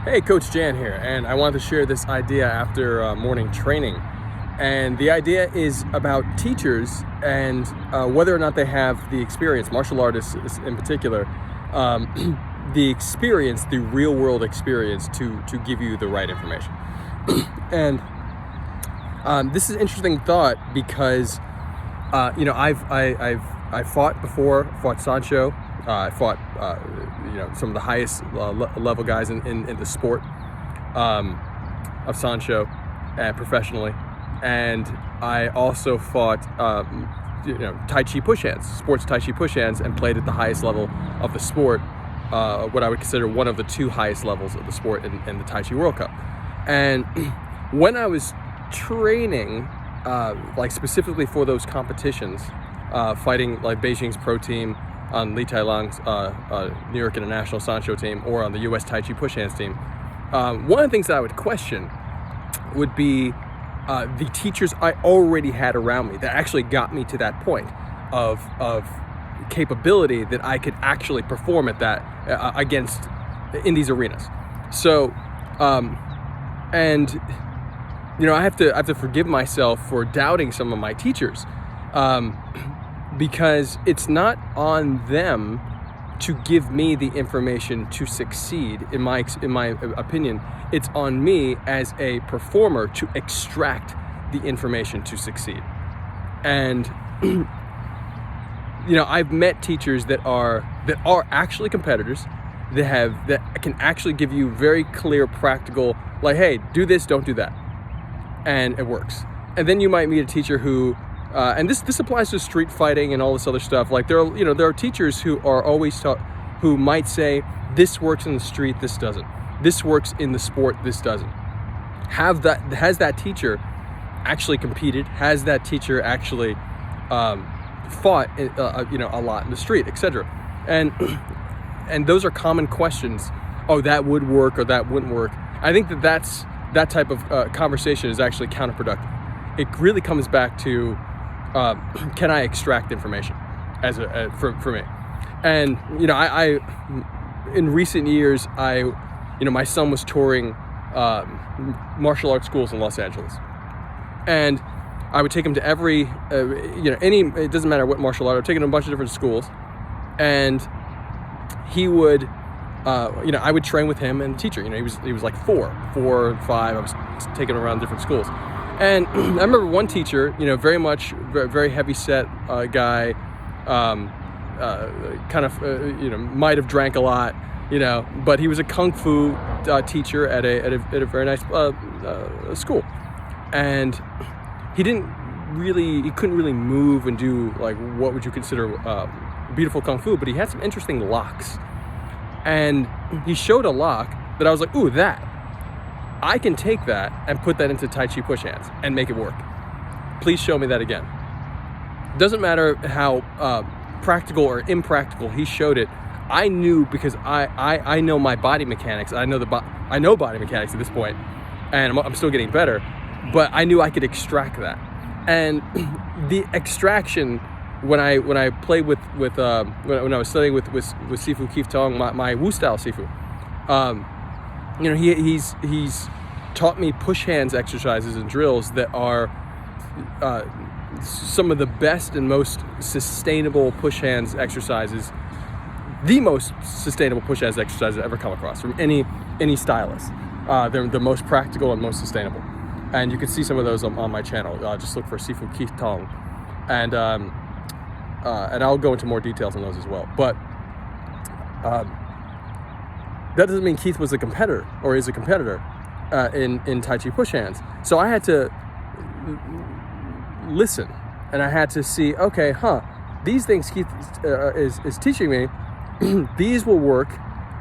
Hey, Coach Jan here, and I wanted to share this idea after morning training. And the idea is about teachers and whether or not they have the experience, martial artists in particular, the experience, the real world experience to give you the right information. And this is an interesting thought because, I've fought before, fought San Shou. I fought, some of the highest level guys in the sport of San Shou professionally. And I also fought, Tai Chi push hands, sports Tai Chi push hands, and played at the highest level of the sport, what I would consider one of the two highest levels of the sport in the Tai Chi World Cup. And when I was training, specifically for those competitions, fighting like Beijing's pro team, on Liang's New York International San Shou team, or on the U.S. Tai Chi push hands team, one of the things that I would question would be the teachers I already had around me that actually got me to that point of capability that I could actually perform at that against in these arenas. So, I have to forgive myself for doubting some of my teachers. Because it's not on them to give me the information to succeed. In my opinion, it's on me as a performer to extract the information to succeed. And I've met teachers that are actually competitors, that can actually give you very clear, practical, like, hey, do this, don't do that, and it works. And then you might meet a teacher who. And this applies to street fighting and all this other stuff. Like there are teachers who are always who might say, this works in the street, this doesn't. This works in the sport, this doesn't. Has that teacher actually competed? Has that teacher actually fought a lot in the street, etc.? And those are common questions. Oh, that would work or that wouldn't work. I think that type of conversation is actually counterproductive. It really comes back to can I extract information for me? And I in recent years my son was touring martial arts schools in Los Angeles, and I would take him to every it doesn't matter what martial art. I'd take him to a bunch of different schools, and he would I would train with him and the teacher. He was like 4 or 5. I was taking him around different schools. And I remember one teacher, very heavy set guy, might have drank a lot, but he was a kung fu teacher at a very nice school, and he couldn't really move and do like what would you consider beautiful kung fu, but he had some interesting locks, and he showed a lock that I was like, ooh, that. I can take that and put that into Tai Chi push hands and make it work. Please show me that again. Doesn't matter how practical or impractical he showed it. I knew because I know my body mechanics. I know body mechanics at this point, and I'm still getting better. But I knew I could extract that. And the extraction when I played when I was studying with Sifu Keith Tong, my Wu style Sifu. He's taught me push hands exercises and drills that are some of the best and most sustainable push hands exercises, the most sustainable push hands exercises I've ever come across from any stylist. They're the most practical and most sustainable. And you can see some of those on my channel. Just look for Sifu Keith Tong. And I'll go into more details on those as well. But that doesn't mean Keith was a competitor or is a competitor in Tai Chi push hands. So I had to listen, and I had to see, okay, these things Keith is teaching me, these will work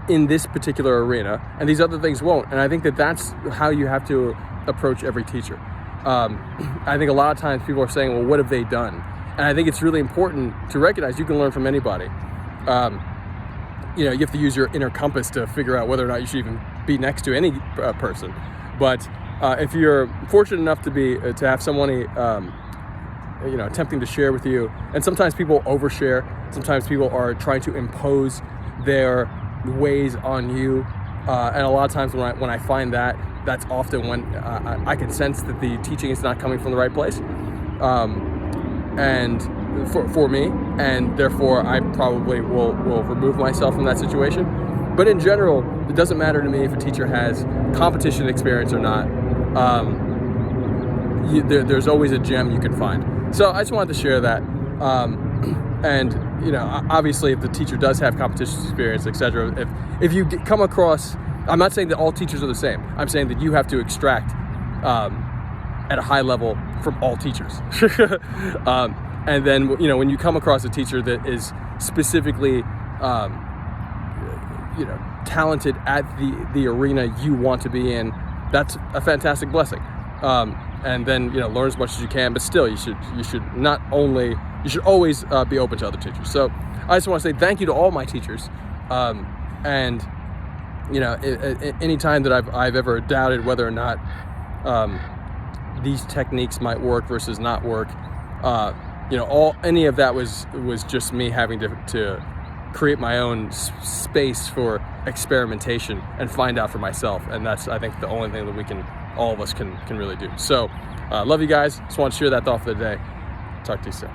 in this particular arena, and these other things won't. And I think that's how you have to approach every teacher. I think a lot of times people are saying, well, what have they done? And I think it's really important to recognize you can learn from anybody. You have to use your inner compass to figure out whether or not you should even be next to any person. But if you're fortunate enough to have someone attempting to share with you, and sometimes people overshare, sometimes people are trying to impose their ways on you, And a lot of times when I find that, that's often when I can sense that the teaching is not coming from the right place, and for me, and therefore I probably will remove myself from that situation. But in general, it doesn't matter to me if a teacher has competition experience or not. There's always a gem you can find. So I just wanted to share that. And obviously, if the teacher does have competition experience, etc., if you come across, I'm not saying that all teachers are the same. I'm saying that you have to extract at a high level from all teachers. And then when you come across a teacher that is specifically talented at the arena you want to be in, that's a fantastic blessing. And then learn as much as you can, but still you should always be open to other teachers. So I just want to say thank you to all my teachers, and any time that I've ever doubted whether or not these techniques might work versus not work, any of that was just me having to create my own space for experimentation and find out for myself. And that's, I think, the only thing that all of us can really do. So love you guys. Just want to share that thought for the day. Talk to you soon.